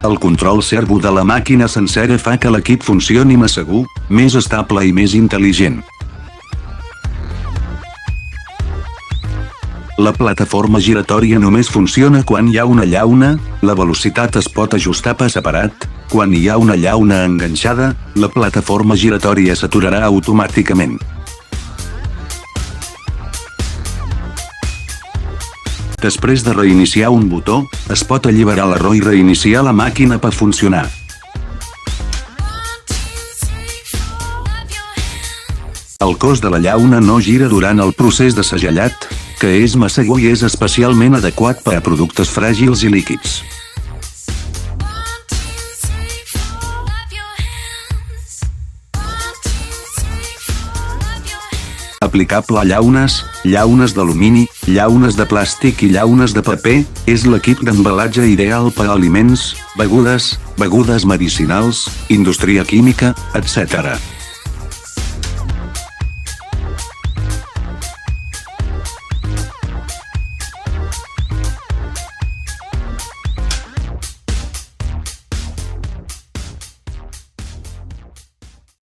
El control servo de la màquina sencera fa que l'equip funcioni més segur, més estable i més intel·ligent. La plataforma giratòria només funciona quan hi ha una llauna, la velocitat es pot ajustar per separat, quan hi ha una llauna enganxada, la plataforma giratòria s'aturarà automàticament. Després de reiniciar un botó, es pot alliberar l'error i reiniciar la màquina per funcionar. El cos de la llauna no gira durant el procés de segellat, que és massa segur i és especialment adequat per a productes fràgils i líquids. Aplicable a llaunes d'alumini, llaunes de plàstic i llaunes de paper, és l'equip d'embalatge ideal per a aliments, begudes medicinals, indústria química, etc.